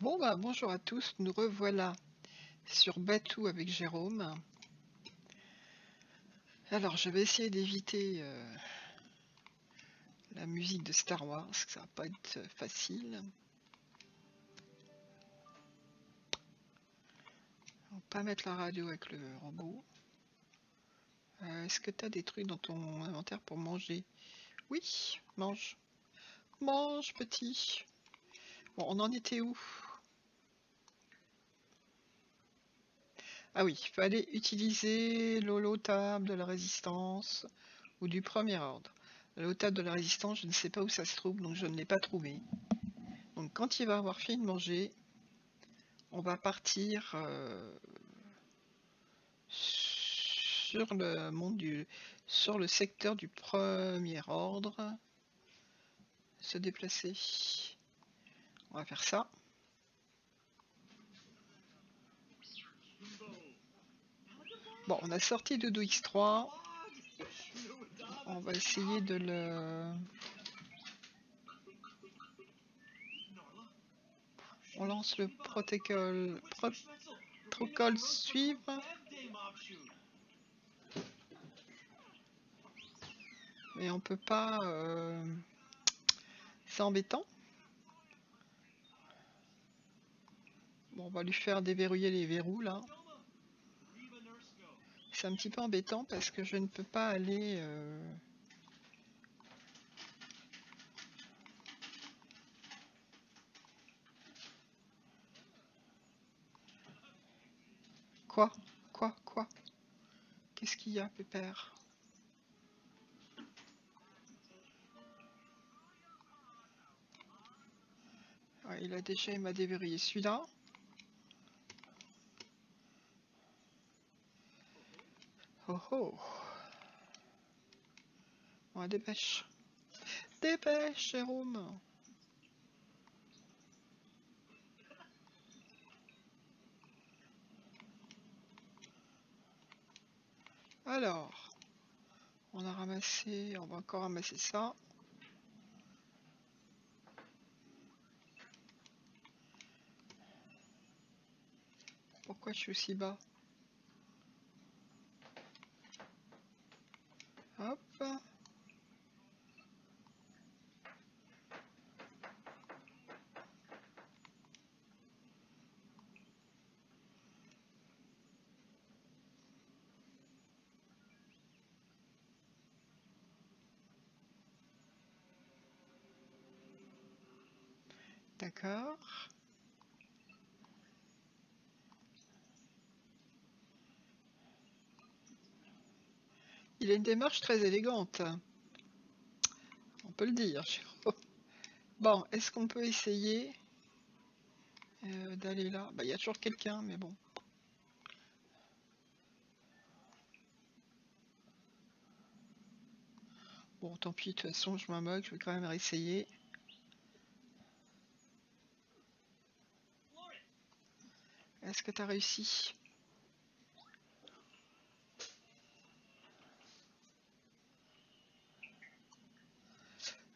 Bon bah bonjour à tous, nous revoilà sur Batou avec Jérôme. Alors je vais essayer d'éviter la musique de Star Wars, parce que ça va pas être facile. On va pas mettre la radio avec le robot. Est-ce que tu as des trucs dans ton inventaire pour manger? Oui, mange. Mange petit. Bon, on en était où? Ah oui, il fallait utiliser l'holotable de la résistance ou du premier ordre. L'holotable de la résistance, je ne sais pas où ça se trouve, donc je ne l'ai pas trouvé. Donc quand il va avoir fini de manger, on va partir sur le sur le secteur du premier ordre. Se déplacer. On va faire ça. Bon, on a sorti Dodo X3. On va essayer de le... On lance le protocole suivre. Mais on peut pas... C'est embêtant. Bon, on va lui faire déverrouiller les verrous là. C'est un petit peu embêtant parce que je ne peux pas aller... Quoi? Qu'est-ce qu'il y a, Pépère? Ouais, il m'a déverrouillé celui-là. Oh oh. Ouais, dépêche. Dépêche, Jérôme. Alors, on a ramassé, on va encore ramasser ça. Pourquoi je suis aussi bas? Hop. D'accord. Il a une démarche très élégante. On peut le dire, Jérôme. Bon, est-ce qu'on peut essayer d'aller là? Bah, il y a toujours quelqu'un, mais bon. Bon, tant pis, de toute façon, je m'en moque, je vais quand même réessayer. Est-ce que tu as réussi?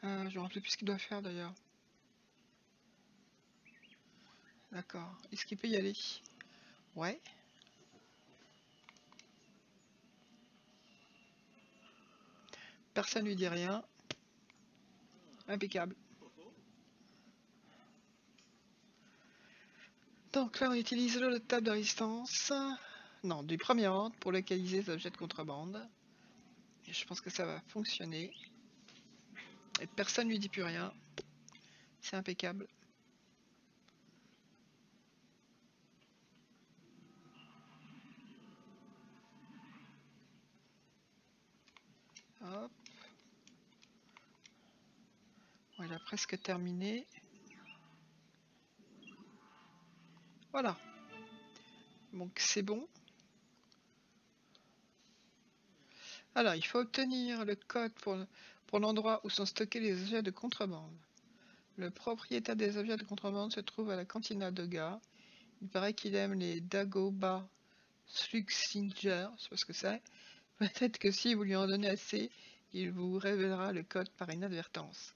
Je me rappelle plus ce qu'il doit faire d'ailleurs. D'accord. Est-ce qu'il peut y aller? Ouais. Personne lui dit rien. Impeccable. Donc là, on utilise le table de résistance. Non, du premier ordre pour localiser les objets de contrebande. Et je pense que ça va fonctionner. Et personne lui dit plus rien. C'est impeccable. Hop. Bon, il a presque terminé. Voilà. Donc c'est bon. Alors, il faut obtenir le code pour l'endroit où sont stockés les objets de contrebande. Le propriétaire des objets de contrebande se trouve à la cantina Doga. Il paraît qu'il aime les Dagobah Slugsinger, je sais pas ce que c'est. Peut-être que si vous lui en donnez assez, il vous révélera le code par inadvertance.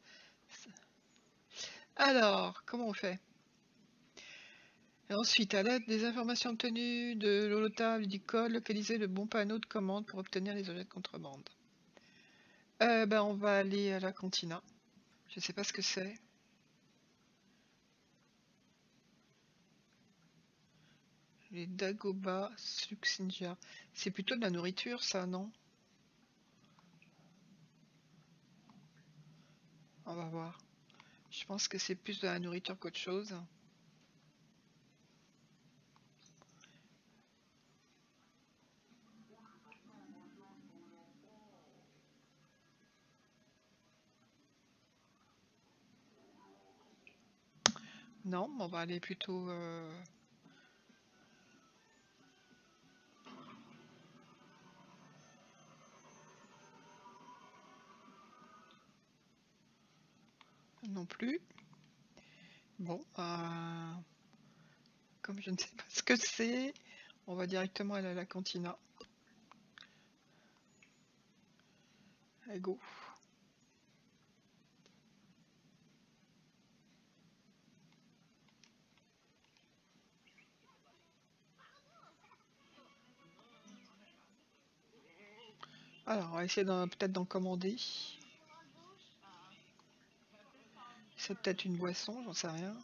Alors, comment on fait? Et ensuite, à l'aide des informations obtenues de l'holotable et du code, localiser le bon panneau de commande pour obtenir les objets de contrebande. On va aller à la cantina. Je sais pas ce que c'est. Les Dagoba Suxinja. C'est plutôt de la nourriture, ça, non? On va voir. Je pense que c'est plus de la nourriture qu'autre chose. Non, on va aller plutôt... Non plus. Bon, comme je ne sais pas ce que c'est, on va directement aller à la cantina. Allez, go. Alors, on va essayer peut-être d'en commander. C'est peut-être une boisson, j'en sais rien.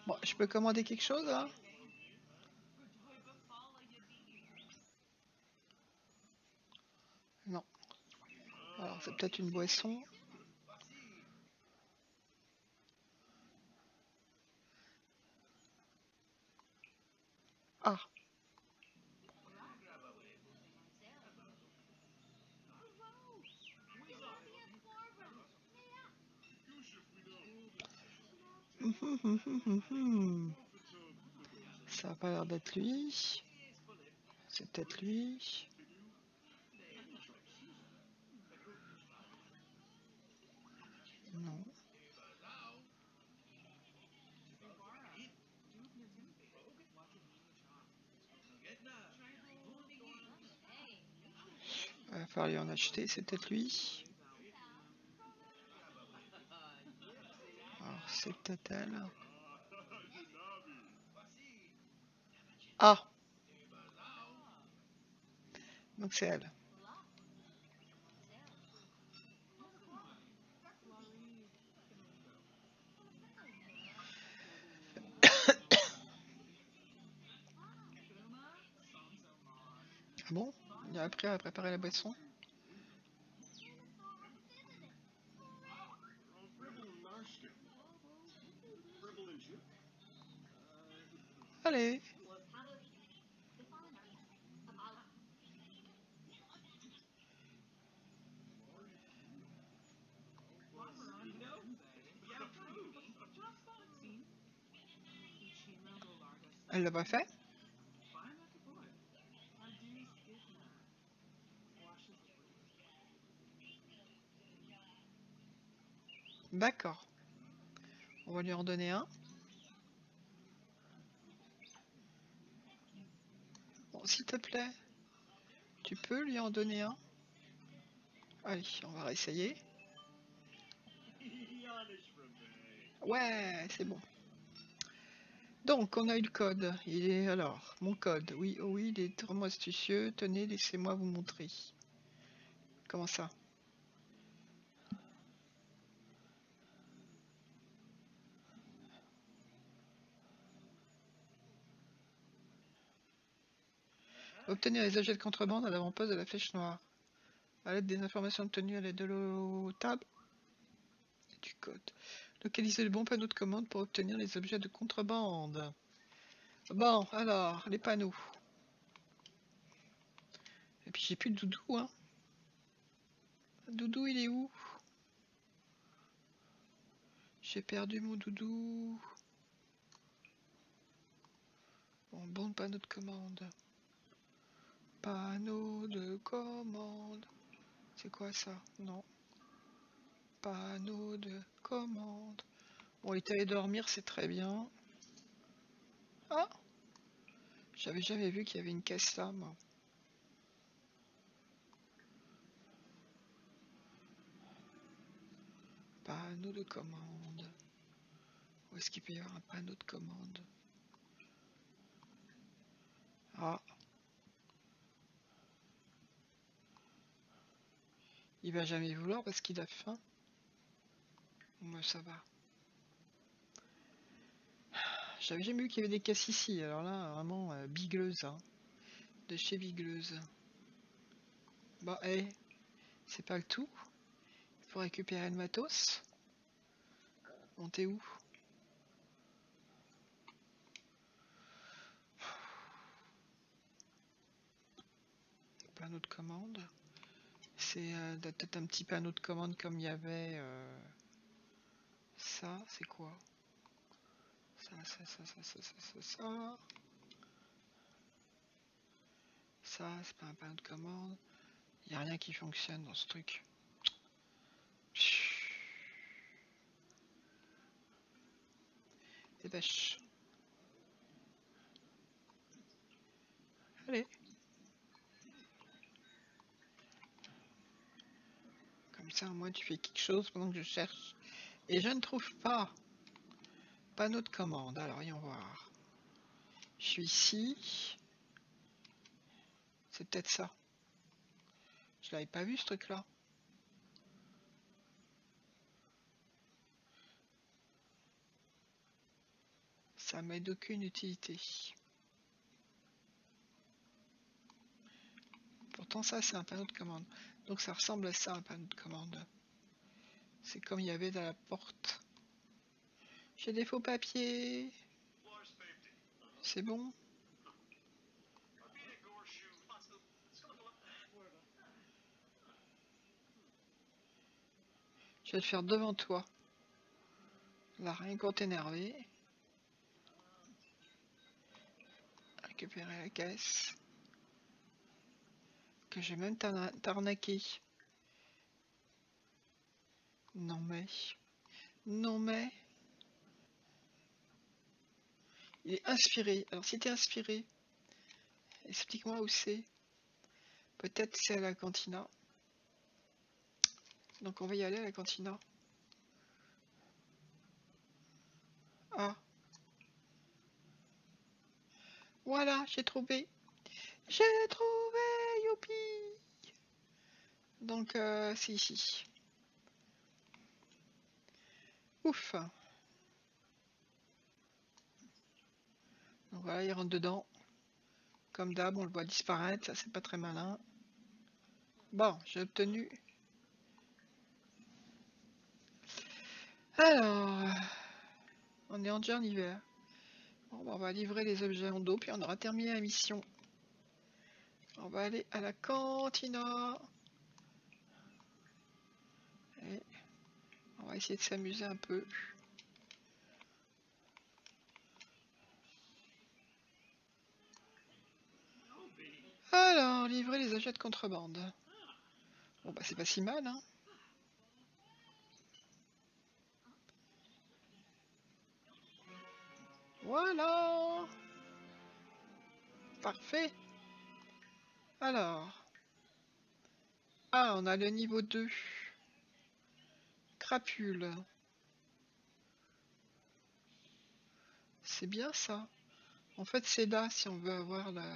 Bon, je peux commander quelque chose, là? Non. Alors, c'est peut-être une boisson. Ah. Ça a pas l'air d'être lui. C'est peut-être lui. Non. Il va falloir lui en acheter, c'est peut-être lui. Alors, c'est peut-être elle. Ah. Donc c'est elle. Ah bon? Il a appris à préparer la boisson? Allez. Elle l'a pas fait? D'accord. On va lui en donner un. Bon, s'il te plaît, tu peux lui en donner un? Allez, on va réessayer. Ouais, c'est bon. Donc, on a eu le code. Il est alors, mon code. Oui, oh oui, il est vraiment astucieux. Tenez, laissez-moi vous montrer. Comment ça? Obtenir les objets de contrebande à l'avant-poste de la flèche noire. À l'aide des informations obtenues à l'aide de l'eau-table et du code. Localiser le bon panneau de commande pour obtenir les objets de contrebande. Bon, alors, les panneaux. Et puis j'ai plus de doudou, hein. Doudou, il est où? J'ai perdu mon doudou. Bon panneau de commande. Panneau de commande. C'est quoi ça? Non. Panneau de commande. Bon, il est allé dormir, c'est très bien. Ah! J'avais jamais vu qu'il y avait une caisse là, moi. Panneau de commande. Où est-ce qu'il peut y avoir un panneau de commande? Ah! Il va jamais vouloir parce qu'il a faim. Moi, ça va. J'avais jamais vu qu'il y avait des caisses ici. Alors là, vraiment, bigleuse, hein. De chez Bigleuse. Bah, hé, c'est pas le tout. Il faut récupérer le matos. On t'es où? Panneau de commande. C'est peut-être un petit panneau de commande comme il y avait. Ça, c'est quoi? Ça. Ça, c'est pas un panneau de commande. Il n'y a rien qui fonctionne dans ce truc. Dépêche. Allez. Comme ça, au moins, tu fais quelque chose pendant que je cherche. Et je ne trouve pas. Panneau de commande. Alors, voyons voir. Je suis ici. C'est peut-être ça. Je l'avais pas vu, ce truc-là. Ça m'aide d'aucune utilité. Pourtant, ça, c'est un panneau de commande. Donc, ça ressemble à ça, un panneau de commande. C'est comme il y avait dans la porte. J'ai des faux papiers. C'est bon? Je vais le faire devant toi. Là, rien qu'en t'énerver. Récupérer la caisse. Que j'ai même t'arnaqué. Non mais... Non mais... Il est inspiré. Alors si t'es inspiré, explique-moi où c'est. Peut-être c'est à la cantina. Donc on va y aller à la cantina. Ah. Voilà, j'ai trouvé. J'ai trouvé, youpi. Donc c'est ici. Ouf. Donc voilà, il rentre dedans. Comme d'hab, on le voit disparaître, ça c'est pas très malin. Bon, j'ai obtenu. Alors, on est déjà en hiver. Bon, on va livrer les objets en dos, puis on aura terminé la mission. On va aller à la cantina. Et on va essayer de s'amuser un peu. Alors, livrer les objets de contrebande. Bon, bah c'est pas si mal, hein. Voilà. Parfait. Alors. Ah, on a le niveau 2. Crapule. C'est bien ça. En fait, c'est là si on veut avoir la...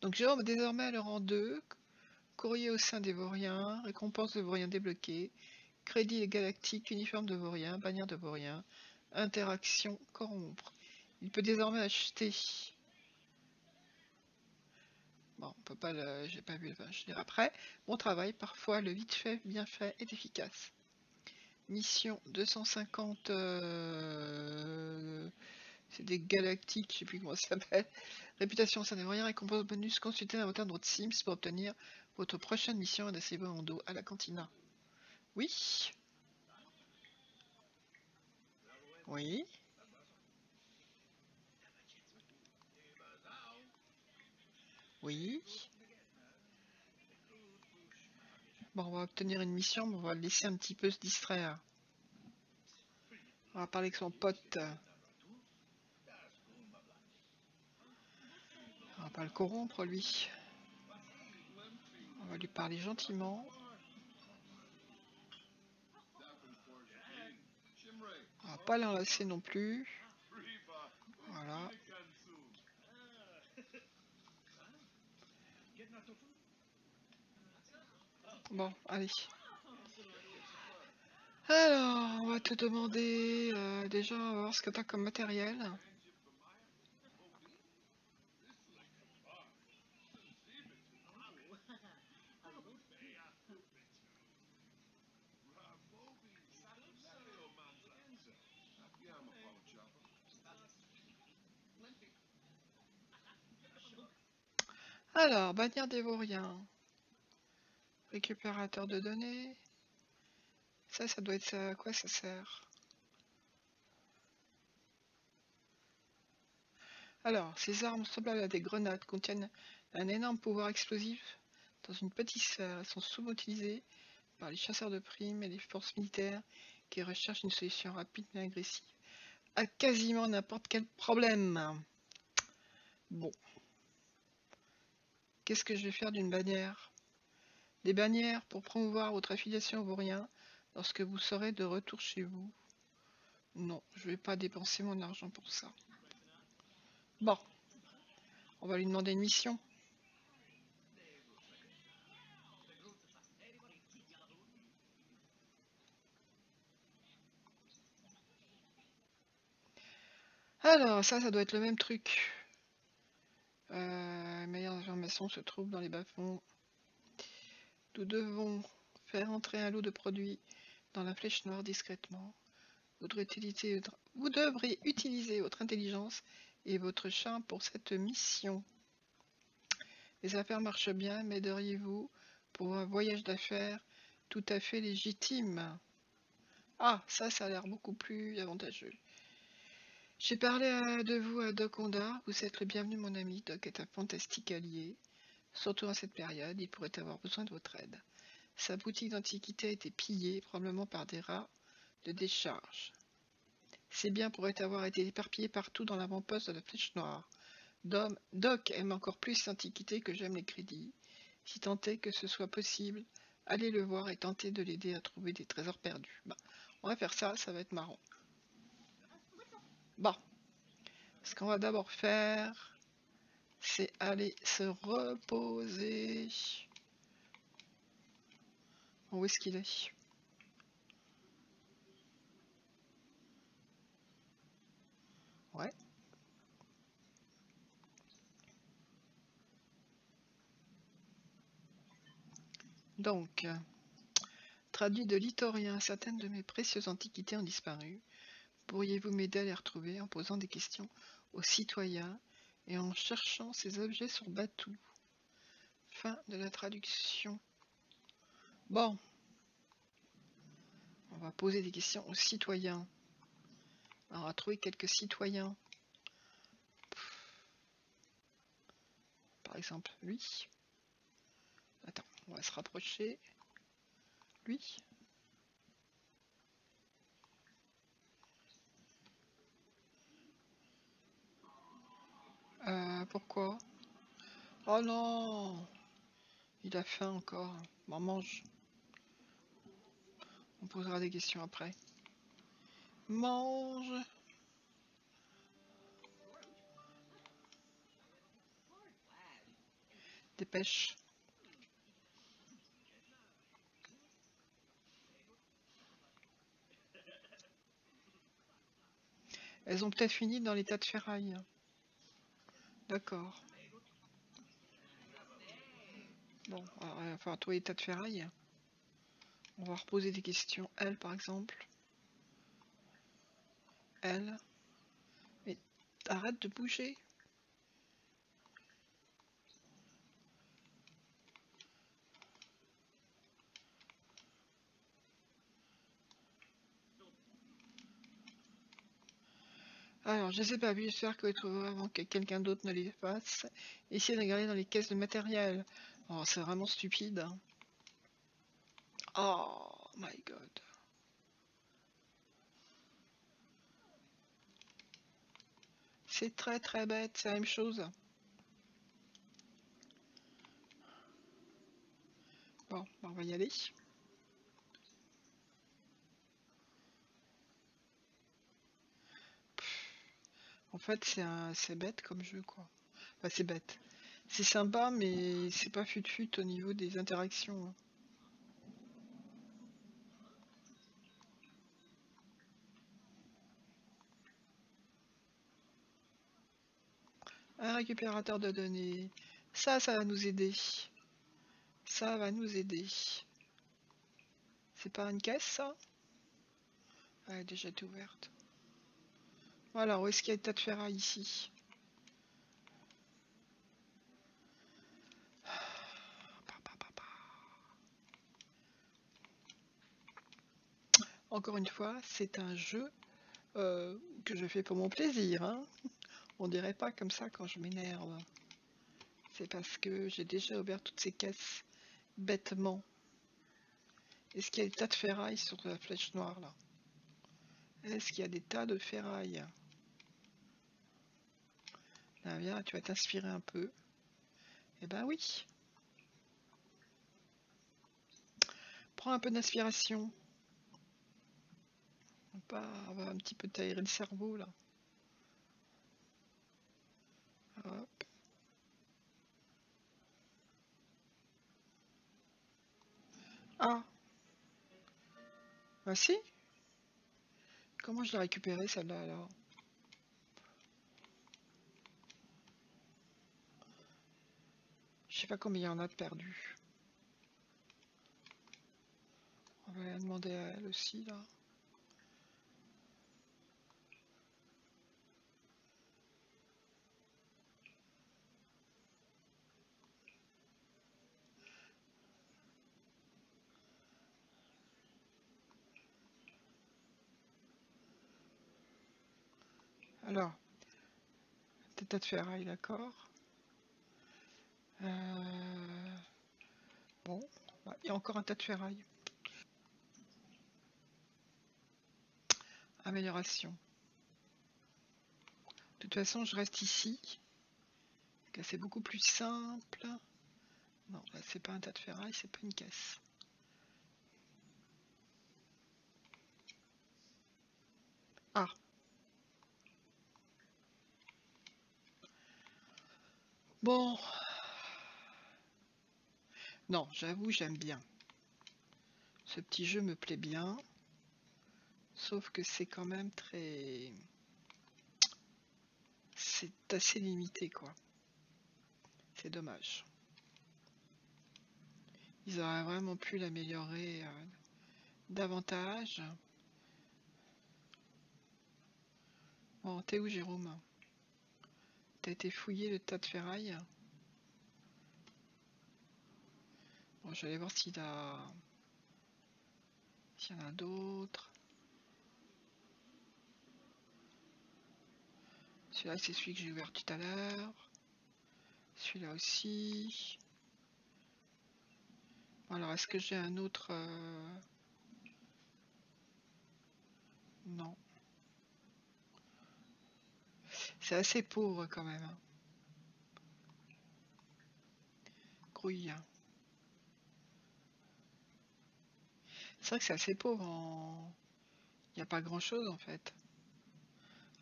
Donc Jérôme désormais à le rang 2. Courrier au sein des Vauriens. Récompense de Vauriens débloquée. Crédit galactique. Uniforme de Vaurien. Bannière de Vaurien. Interaction. Corrompre. Il peut désormais acheter... Bon, on peut pas le... J'ai pas vu le... Je dirai après. Bon travail. Parfois, le vite fait, bien fait est efficace. Mission 250... C'est des galactiques, je sais plus comment ça s'appelle. Réputation, ça n'est rien. Récompense bonus, consultez l'inventaire de votre Sims pour obtenir votre prochaine mission et d'essayer en dos à la cantina. Oui. Oui. Oui. Bon, on va obtenir une mission, mais on va le laisser un petit peu se distraire. On va parler avec son pote. On va pas le corrompre, lui. On va lui parler gentiment. On va pas l'enlacer non plus. Voilà. Bon, allez. Alors, on va te demander déjà, on va voir ce que tu as comme matériel. Alors, bannière des vauriens. Récupérateur de données. Ça doit être ça. À quoi ça sert? Alors, ces armes semblables à des grenades contiennent un énorme pouvoir explosif dans une petite sphère. Elles sont souvent utilisées par les chasseurs de primes et les forces militaires qui recherchent une solution rapide mais agressive à quasiment n'importe quel problème. Bon. Qu'est-ce que je vais faire d'une bannière? Des bannières pour promouvoir votre affiliation aux vauriens lorsque vous serez de retour chez vous. Non, je vais pas dépenser mon argent pour ça. Bon, on va lui demander une mission. Alors, ça doit être le même truc. Meilleure information se trouve dans les bas-fonds. Nous devons faire entrer un lot de produits dans la flèche noire discrètement. Vous devrez utiliser votre intelligence et votre charme pour cette mission. Les affaires marchent bien, m'aideriez-vous pour un voyage d'affaires tout à fait légitime? Ah, ça a l'air beaucoup plus avantageux. J'ai parlé de vous à Doc Honda. Vous êtes le bienvenu, mon ami. Doc est un fantastique allié. Surtout en cette période, il pourrait avoir besoin de votre aide. Sa boutique d'antiquités a été pillée, probablement par des rats de décharge. Ses biens pourraient avoir été éparpillés partout dans l'avant-poste de la Flèche Noire. Doc aime encore plus l'antiquité que j'aime les crédits. Si tant est que ce soit possible, allez le voir et tentez de l'aider à trouver des trésors perdus. Bah, on va faire ça, ça va être marrant. Bon, ce qu'on va d'abord faire, c'est aller se reposer. Où est-ce qu'il est? Ouais. Donc, traduit de l'itorien, certaines de mes précieuses antiquités ont disparu. Pourriez-vous m'aider à les retrouver en posant des questions aux citoyens et en cherchant ces objets sur Batou? Fin de la traduction. Bon, on va poser des questions aux citoyens. Alors, on va trouver quelques citoyens. Par exemple, lui. Attends, on va se rapprocher. Lui. Pourquoi? Oh non! Il a faim encore. Bon, mange. On posera des questions après. Mange! Dépêche. Elles ont peut-être fini dans les tas de ferraille. D'accord. Bon, alors, il va falloir trouver les tas de ferraille. On va reposer des questions. Elle, par exemple. Elle. Mais arrête de bouger. Alors, je sais pas, j'espère que vous les trouverez avant que quelqu'un d'autre ne les fasse. Essayez de regarder dans les caisses de matériel. Oh, c'est vraiment stupide. Hein. Oh my god. C'est très très bête, c'est la même chose. Bon, on va y aller. En fait, c'est bête comme jeu, quoi. Enfin, c'est bête. C'est sympa, mais c'est pas fut-fut au niveau des interactions. Un récupérateur de données. Ça va nous aider. Ça va nous aider. C'est pas une caisse, ça? Elle est déjà été ouverte. Voilà, où est-ce qu'il y a des tas de ferraille ici? Encore une fois, c'est un jeu que je fais pour mon plaisir. Hein. On dirait pas comme ça quand je m'énerve. C'est parce que j'ai déjà ouvert toutes ces caisses bêtement. Est-ce qu'il y a des tas de ferraille sur la flèche noire là? Est-ce qu'il y a des tas de ferraille? Ah, viens, tu vas t'inspirer un peu. Eh ben oui. Prends un peu d'inspiration. On va un petit peu t'aérer le cerveau là. Hop. Ah, bah si. Comment je l'ai récupérée celle-là alors? Je sais pas combien il y en a de perdus. On va la demander à elle aussi là. Alors, des tas de ferraille, d'accord. Bon, il y a encore un tas de ferraille. Amélioration. De toute façon, je reste ici. C'est beaucoup plus simple. Non, là, c'est pas un tas de ferraille, c'est pas une caisse. Ah. Bon. Non, j'avoue, j'aime bien. Ce petit jeu me plaît bien. Sauf que c'est quand même très... C'est assez limité, quoi. C'est dommage. Ils auraient vraiment pu l'améliorer davantage. Bon, t'es où, Jérôme? T'as été fouiller le tas de ferraille? Bon, je vais aller voir s'il y en a d'autres. Celui-là, c'est celui que j'ai ouvert tout à l'heure. Celui-là aussi. Alors, est-ce que j'ai un autre Non. C'est assez pauvre quand même. Hein. Grouille. C'est vrai que c'est assez pauvre en... Il n'y a pas grand-chose en fait.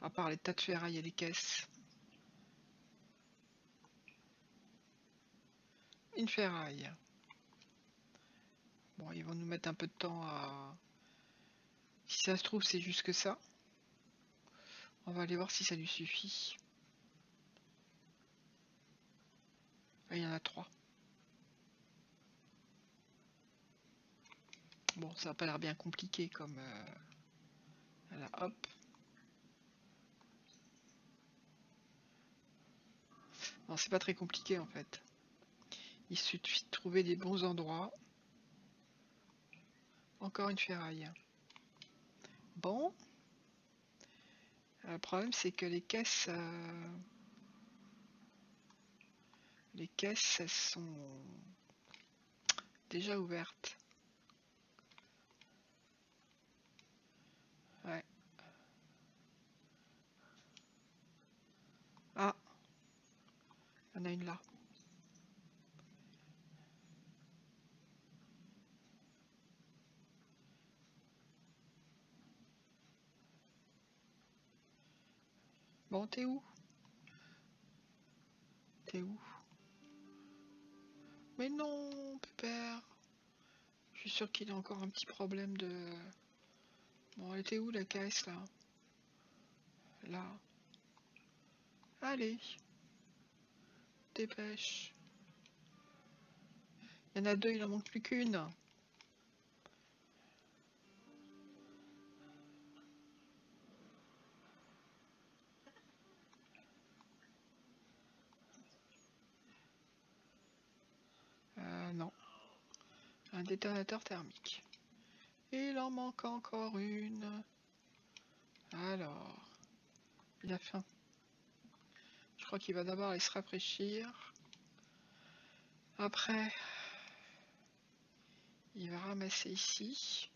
À part les tas de ferraille et les caisses. Une ferraille. Bon, ils vont nous mettre un peu de temps à... Si ça se trouve, c'est juste que ça. On va aller voir si ça lui suffit. Ah, il y en a 3. Bon, ça n'a pas l'air bien compliqué comme... Voilà, hop. Non, c'est pas très compliqué en fait. Il suffit de trouver des bons endroits. Encore une ferraille. Bon. Le problème, c'est que les caisses, elles sont déjà ouvertes. Ouais. a une là. Bon, t'es où? T'es où? Mais non, pépère. Je suis sûr qu'il a encore un petit problème de... Bon, elle était où la caisse là? Là. Allez, dépêche. Il y en a deux, il en manque plus qu'une. Non. Un détonateur thermique. Il en manque encore une. Alors, il a faim. Je crois qu'il va d'abord aller se rafraîchir. Après, il va ramasser ici.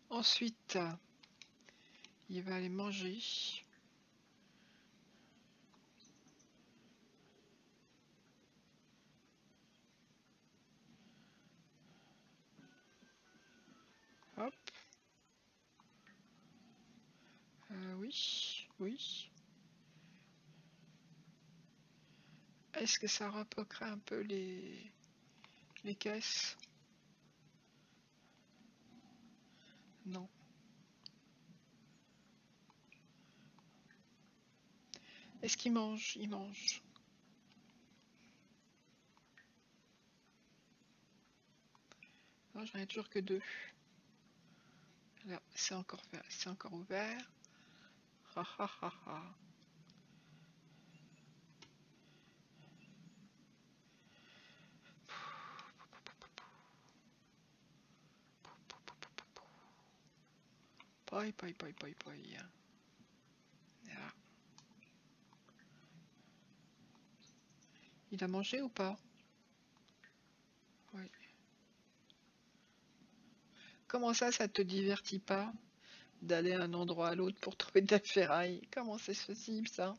Ensuite, il va aller manger. Hop. Oui, oui. Est-ce que ça rapprocherait un peu les caisses? Non. Est-ce qu'il mange? Il mange. Non, j'en ai toujours que deux. Là, c'est encore ouvert. Ha ha ha ha. Poi, poi, poi, poi, poi. Là. Il a mangé ou pas? Oui. Comment ça te divertit pas d'aller d'un endroit à l'autre pour trouver de la ferraille? Comment c'est possible ça?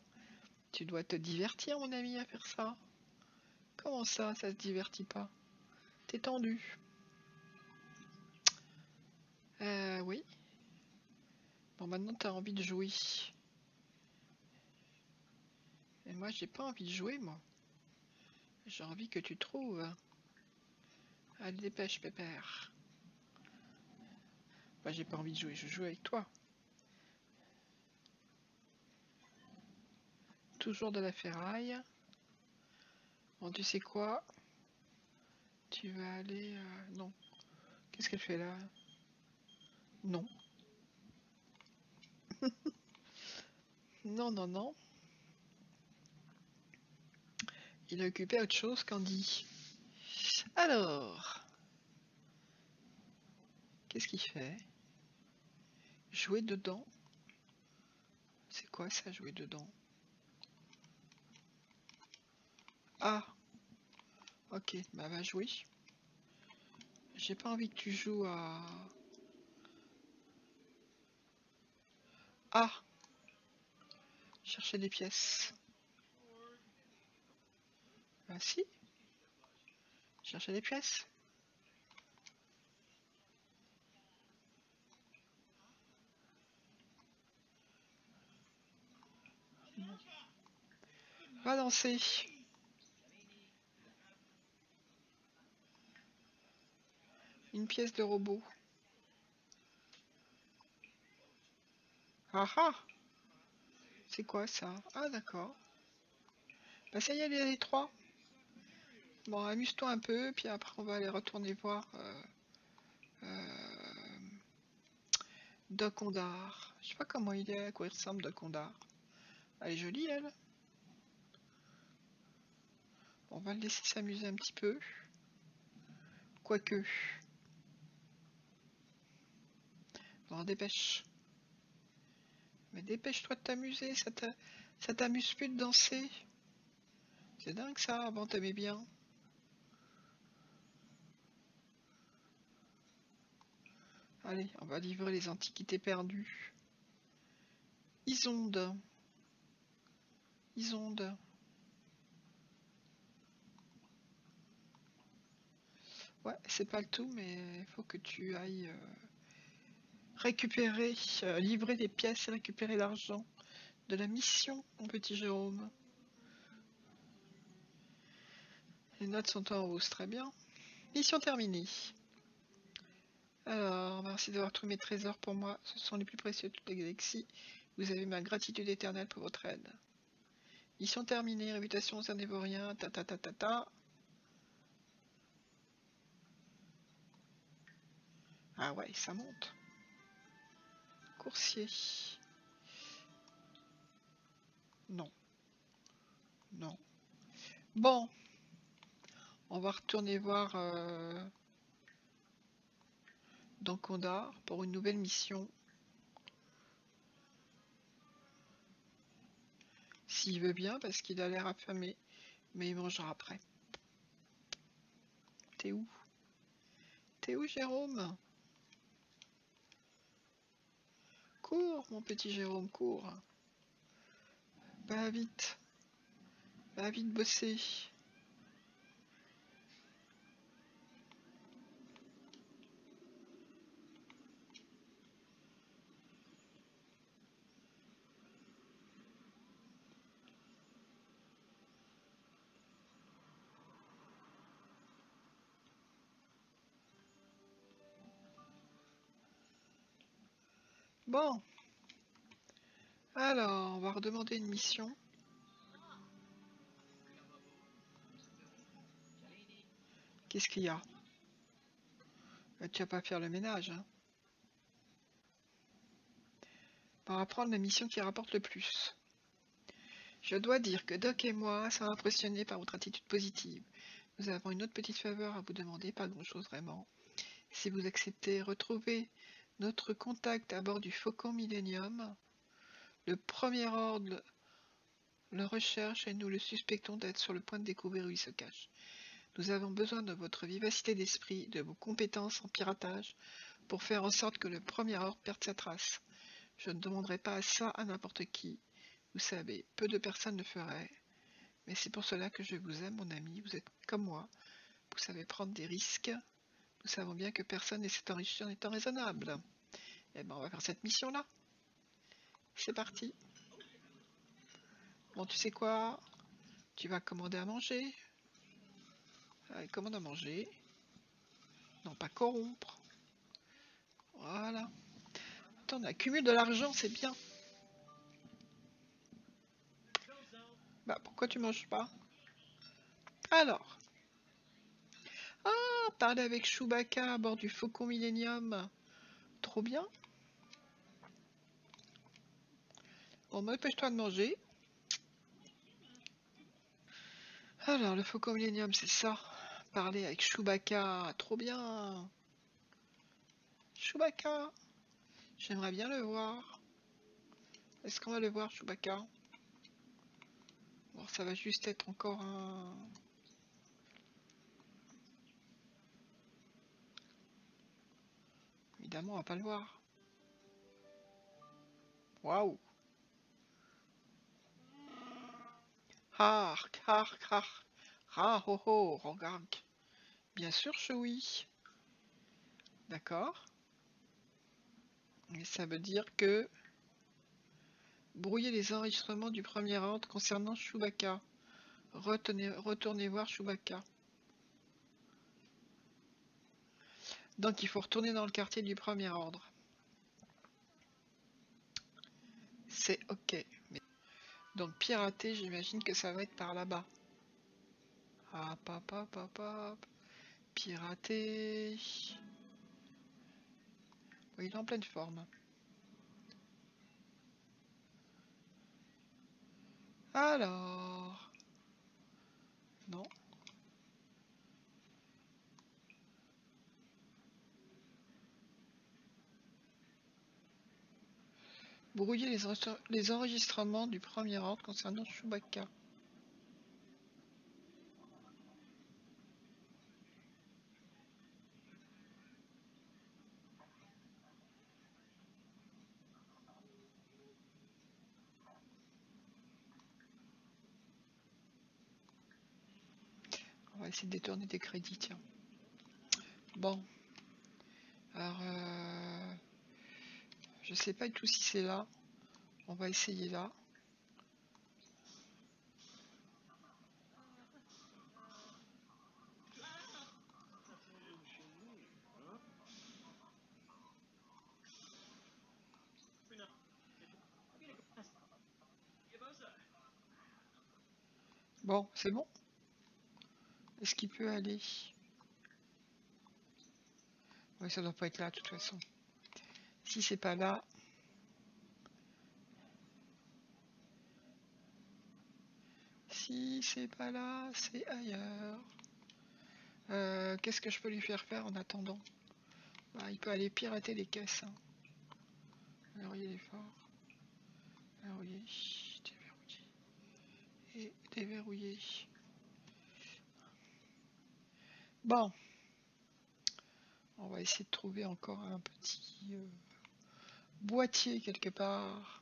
Tu dois te divertir, mon ami, à faire ça. Comment ça se divertit pas? T'es tendu. Oui. Bon, maintenant t'as envie de jouer. Et moi, j'ai pas envie de jouer, moi. J'ai envie que tu trouves. Allez, dépêche, pépère. Bah, j'ai pas envie de jouer, je joue avec toi. Toujours de la ferraille. Bon, tu sais quoi? Tu vas aller... non. Qu'est-ce qu'elle fait là? Non. Non, non, non. Il est occupé à autre chose, Candy. Alors, qu'est-ce qu'il fait? Jouer dedans? C'est quoi ça, jouer dedans? Ah, ok, bah va jouer. J'ai pas envie que tu joues à... Ah, chercher des pièces. Bah si, chercher des pièces. Va danser. Une pièce de robot. Ah ah, c'est quoi ça? Ah d'accord. Bah ça y est, les trois. Bon, amuse-toi un peu, puis après on va aller retourner voir euh, Doc Ondar. Je sais pas comment il est, à quoi il ressemble Doc Ondar. Elle est jolie, elle. Bon, on va le laisser s'amuser un petit peu. Quoique. Bon, dépêche. Mais dépêche-toi de t'amuser, Ça t'amuse plus de danser? C'est dingue ça, avant t'aimais bien. Allez, on va livrer les antiquités perdues. Isonde. Isonde. Ouais, c'est pas le tout, mais il faut que tu ailles récupérer, livrer les pièces et récupérer l'argent de la mission, mon petit Jérôme. Les notes sont en hausse, très bien. Mission terminée. Alors, merci d'avoir trouvé mes trésors pour moi. Ce sont les plus précieux de toute la galaxie. Vous avez ma gratitude éternelle pour votre aide. Mission terminée, réputation Cernévorien, ta ta ta ta ta. Ah ouais, ça monte. Coursier. Non. Non. Bon. On va retourner voir dans Kondar pour une nouvelle mission. S'il veut bien, parce qu'il a l'air affamé. Mais il mangera après. T'es où? T'es où, Jérôme? Cours, mon petit Jérôme, cours. Va vite. Va vite bosser. Bon. Alors, on va redemander une mission. Qu'est-ce qu'il y a? Tu vas pas faire le ménage, hein? On va prendre la mission qui rapporte le plus. Je dois dire que Doc et moi sommes impressionnés par votre attitude positive. Nous avons une autre petite faveur à vous demander, pas grand-chose vraiment. Si vous acceptez, retrouvez notre contact à bord du Faucon Millennium. Le premier ordre le recherche et nous le suspectons d'être sur le point de découvrir où il se cache. Nous avons besoin de votre vivacité d'esprit, de vos compétences en piratage, pour faire en sorte que le premier ordre perde sa trace. Je ne demanderai pas ça à n'importe qui. Vous savez, peu de personnes le feraient. Mais c'est pour cela que je vous aime, mon ami. Vous êtes comme moi. Vous savez prendre des risques. Nous savons bien que personne ne s'est enrichi en étant raisonnable. Eh ben, on va faire cette mission-là. C'est parti. Bon, tu sais quoi? Tu vas commander à manger. Allez, commande à manger. Non, pas corrompre. Voilà. Attends, on accumule de l'argent, c'est bien. Bah, pourquoi tu manges pas? Alors. Ah, parler avec Chewbacca à bord du Faucon Millennium. Trop bien. Bon, dépêche-toi de manger. Alors, le Faucon Millennium, c'est ça. Parler avec Chewbacca. Trop bien. Chewbacca. J'aimerais bien le voir. Est-ce qu'on va le voir, Chewbacca? Bon, ça va juste être encore un... Évidemment, on va pas le voir. Waouh! Hark, hark, hark. Ah, ho, ho, regarde. Bien sûr, Chewie. D'accord. Et ça veut dire que... Brouiller les enregistrements du premier ordre concernant Chewbacca. Retournez voir Chewbacca. Donc il faut retourner dans le quartier du premier ordre. C'est ok. Donc pirater, j'imagine que ça va être par là-bas. Hop, hop, hop, hop, hop. Pirater. Oui, il est en pleine forme. Alors... Non. Brouiller les enregistrements du premier ordre concernant Chewbacca. On va essayer de détourner des crédits, tiens. Bon. Alors, je sais pas du tout si c'est là. On va essayer là. Bon, c'est bon. Est-ce qu'il peut aller? Oui, ça doit pas être là de toute façon. Si c'est pas là. Si c'est pas là, c'est ailleurs. Qu'est-ce que je peux lui faire en attendant? Bah, il peut aller pirater les caisses. Hein. Verrouiller les forts. Verrouiller. Déverrouiller. Et déverrouiller. Bon. On va essayer de trouver encore un petit boîtier quelque part.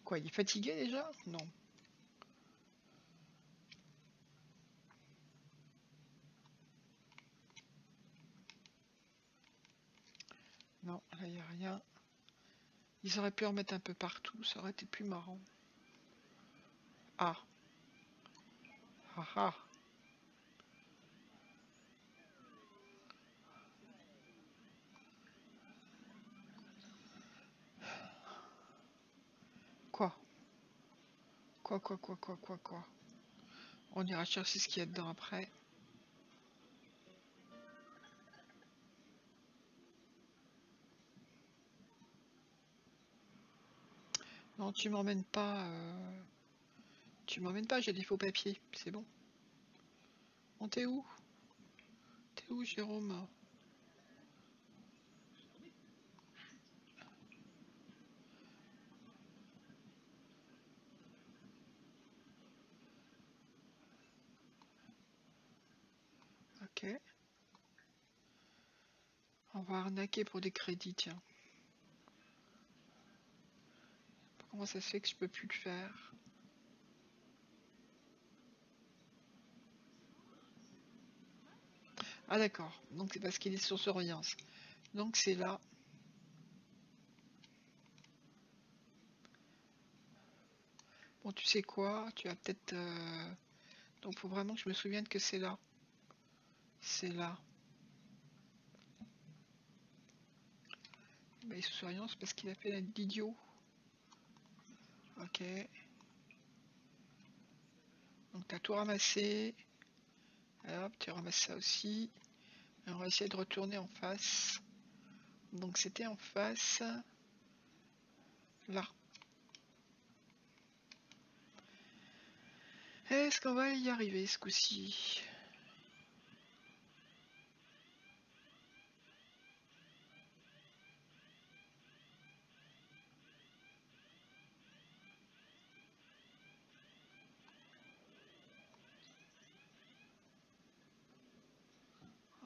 Quoi, il est fatigué déjà? Non. Non, là il n'y a rien. Ils auraient pu en mettre un peu partout, ça aurait été plus marrant. Ah. Ah ah. Quoi? Quoi? On ira chercher ce qu'il y a dedans après. Non, tu m'emmènes pas. Tu m'emmènes pas, j'ai des faux papiers, c'est bon. On t'es où? T'es où, Jérôme? Ok. On va arnaquer pour des crédits, tiens. Comment ça se fait que je peux plus le faire? Ah d'accord, donc c'est parce qu'il est sur surveillance. Donc c'est là. Bon, tu sais quoi? Tu as peut-être... Donc faut vraiment que je me souvienne que c'est là. C'est là. Bah, il est sous surveillance parce qu'il a fait l'idiot. Ok. Donc t'as tout ramassé. Hop, tu ramasses ça aussi. Et on va essayer de retourner en face. Donc c'était en face. Là. Est-ce qu'on va y arriver ce coup-ci?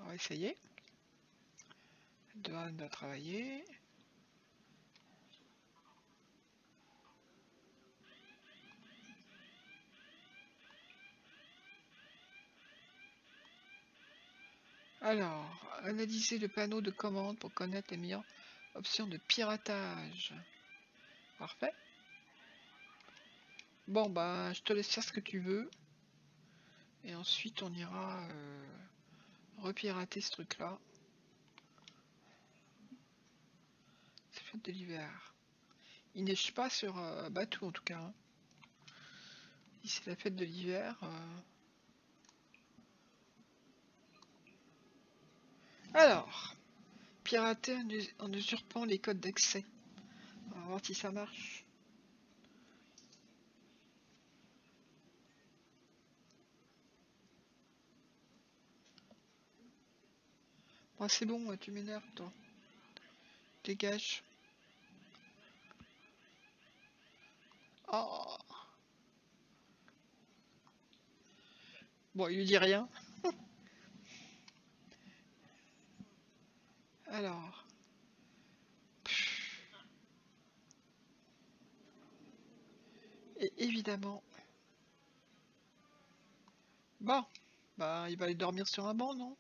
On va essayer. Douane doit travailler. Alors, analyser le panneau de commande pour connaître les meilleures options de piratage. Parfait. Bon, bah, je te laisse faire ce que tu veux. Et ensuite, on ira repirater ce truc-là. C'est fête de l'hiver. Il neige pas sur Batuu en tout cas. Hein. Si c'est la fête de l'hiver. Alors, pirater en usurpant les codes d'accès. On va voir si ça marche. Bon, c'est bon, tu m'énerves, toi. Dégage. Oh. Bon, il lui dit rien. Alors. Et évidemment. Bon. Bah, il va aller dormir sur un banc, non?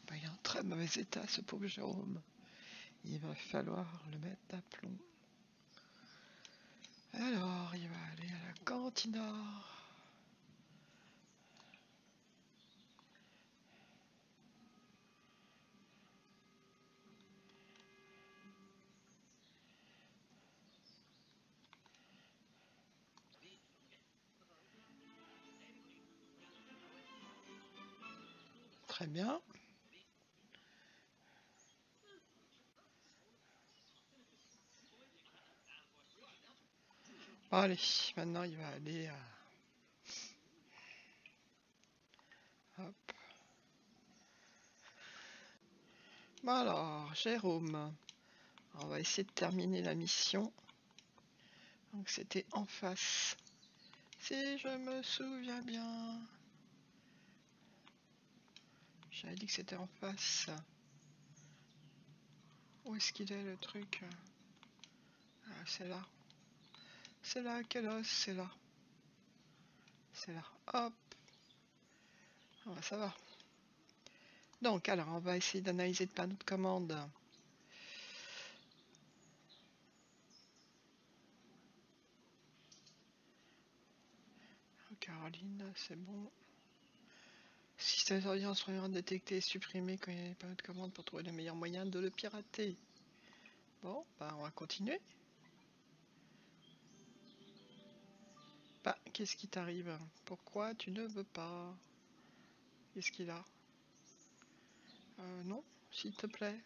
Bah, il est en très mauvais état, ce pauvre Jérôme. Il va falloir le mettre d'aplomb. Alors, il va aller à la cantina. Très bien. Bon, allez, maintenant il va aller à... Hop. Bon alors, Jérôme, on va essayer de terminer la mission. Donc c'était en face. Si je me souviens bien. J'avais dit que c'était en face. Où est-ce qu'il est le truc? Ah, c'est là. C'est là, quel os? C'est là. C'est là. Hop. Ah, bah, ça va. Donc, alors, on va essayer d'analyser le panneau de commande. Caroline, c'est bon. Système d'audience premièrement détecté et supprimé quand il y a des panneaux de commande pour trouver le meilleur moyen de le pirater. Bon, bah on va continuer. Bah, qu'est-ce qui t'arrive? Pourquoi tu ne veux pas? Qu'est-ce qu'il a? Non, s'il te plaît.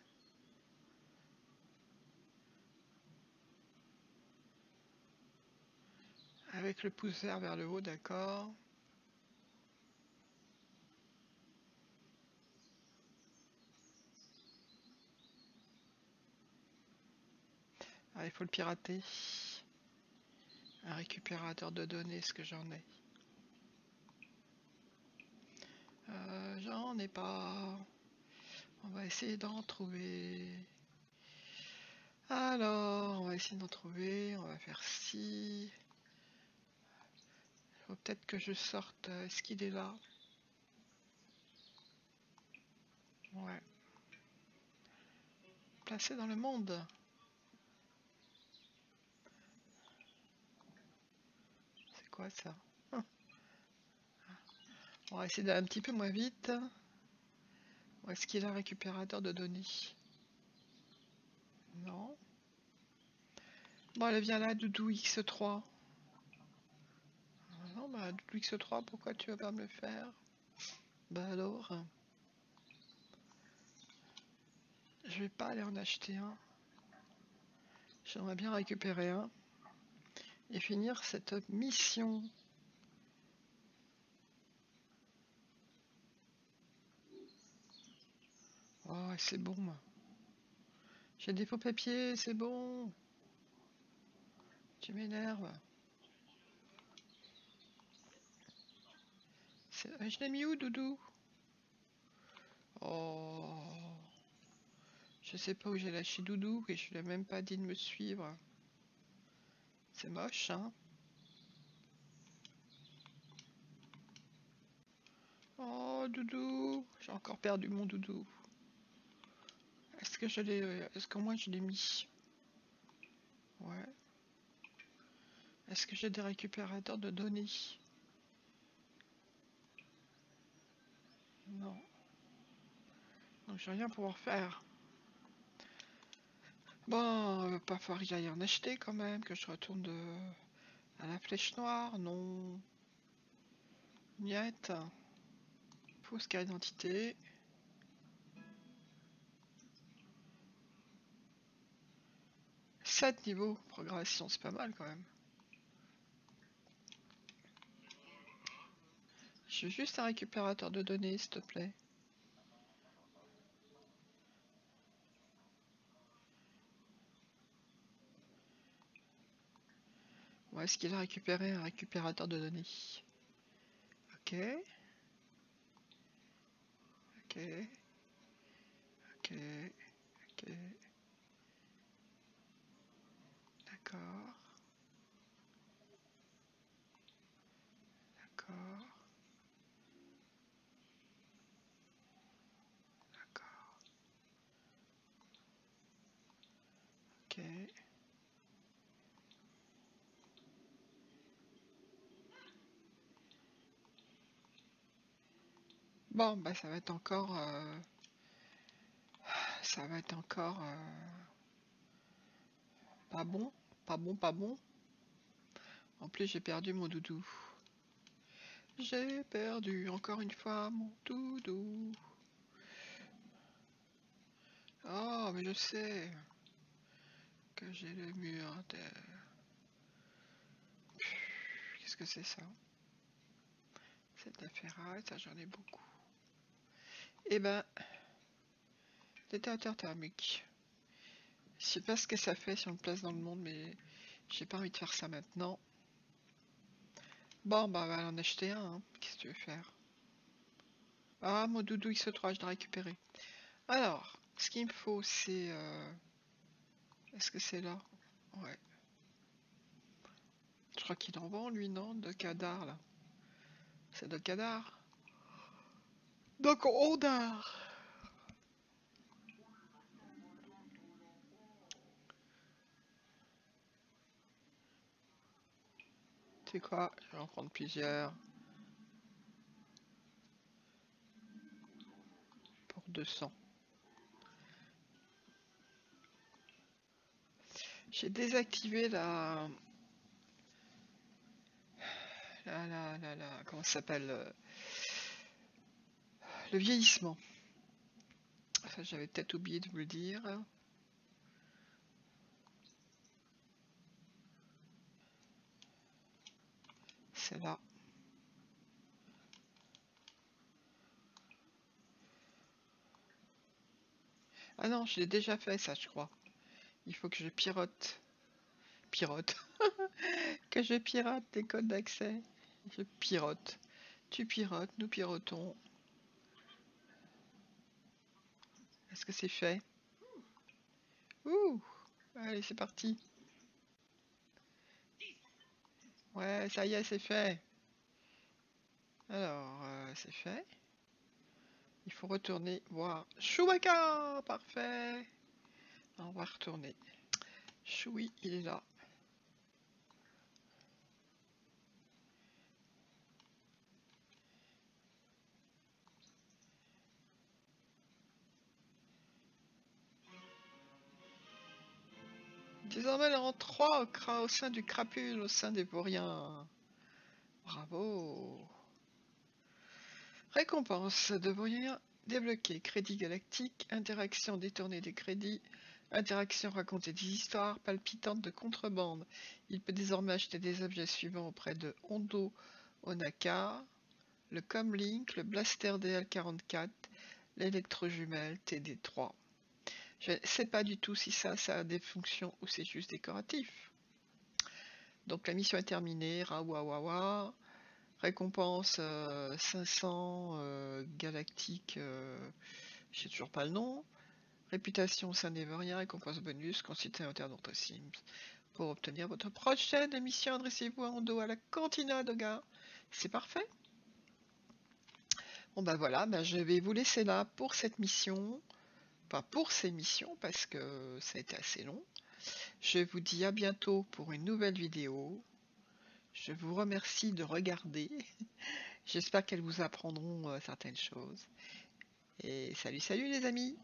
Avec le pouce vert vers le haut, d'accord. Ah, il faut le pirater. Un récupérateur de données, est-ce que j'en ai? J'en ai pas. On va essayer d'en trouver. Alors, on va essayer d'en trouver. On va faire ci. Faut peut-être que je sorte. Est-ce qu'il est là? Ouais. Placé dans le monde. C'est quoi ça? On va essayer d'aller un petit peu moins vite. Où est-ce qu'il a un récupérateur de données? Non. Bon, allez, viens là, Doudou X3. Non, bah, Doudou X3, pourquoi tu vas pas me le faire? Bah alors, je vais pas aller en acheter un. J'aimerais bien récupérer un. Et finir cette mission. Oh, c'est bon. J'ai des faux papiers, c'est bon. Tu m'énerves. Je l'ai mis où, Doudou? Oh. Je sais pas où j'ai lâché Doudou et je lui ai même pas dit de me suivre. C'est moche, hein? Oh, Doudou. J'ai encore perdu mon Doudou. Est-ce que je l'ai... Est-ce que moi je l'ai mis? Ouais. Est-ce que j'ai des récupérateurs de données? Non. Donc je vais rien pouvoir faire. Bon, pas falloir que j'aille en acheter quand même, que je retourne à la flèche noire, non. Niette. Fausse carte d'identité. « 7 niveaux progression, c'est pas mal quand même. Je veux juste un récupérateur de données, s'il te plaît. Où est-ce qu'il a récupéré un récupérateur de données? Ok. Ok. Ok. Ok. D'accord. D'accord. D'accord. Ok. Bon, bah ça va être encore... ça va être encore... pas bon. Pas bon, pas bon. En plus, j'ai perdu mon doudou. J'ai perdu encore une fois mon doudou. Oh, mais je sais que j'ai le mur de... Qu'est-ce que c'est ça? C'est de la ferraille, ça j'en ai beaucoup. Eh ben, détonateur thermique. Je sais pas ce que ça fait si on le place dans le monde, mais j'ai pas envie de faire ça maintenant. Bon, bah, on va en acheter un, hein. Qu'est-ce que tu veux faire? Ah, mon doudou X3, je l'ai récupéré. Alors, ce qu'il me faut, c'est... Est-ce que c'est là? Ouais. Je crois qu'il en vend, lui, non? De Kadar, là. C'est de Kadar. Donc, on dard. Tu sais quoi? Je vais en prendre plusieurs. Pour 200. J'ai désactivé la... Comment ça s'appelle? Le vieillissement. Ça, j'avais peut-être oublié de vous le dire. C'est là. Ah non, je l'ai déjà fait, ça, je crois. Il faut que je pirote. Pirote. Que je pirate des codes d'accès. Je pirote. Tu pirotes, nous pirotons. Est-ce que c'est fait? Ouh! Allez, c'est parti. Ouais, ça y est, c'est fait. Alors, c'est fait. Il faut retourner voir Chewbacca. Parfait. On va retourner. Chewie, il est là. Désormais, le rang 3 au sein du crapule, au sein des vauriens. Bravo. Récompense de vaurien débloqué. Crédit galactique. Interaction détournée des crédits. Interaction raconter des histoires palpitantes de contrebande. Il peut désormais acheter des objets suivants auprès de Hondo Onaka, le Comlink, le Blaster DL44, l'électrojumelle TD3. Je ne sais pas du tout si ça a des fonctions ou c'est juste décoratif. Donc la mission est terminée. Rawawawa. Récompense 500 galactique, je sais toujours pas le nom. Réputation au sein des vauriens, récompense bonus, consultez notre Sims. Pour obtenir votre prochaine mission, adressez-vous à Hondo à la Cantina Doga. C'est parfait. Bon bah voilà, bah je vais vous laisser là pour cette mission. Enfin pour ces missions parce que ça a été assez long. Je vous dis à bientôt pour une nouvelle vidéo. Je vous remercie de regarder. J'espère qu'elles vous apprendront certaines choses. Et salut les amis!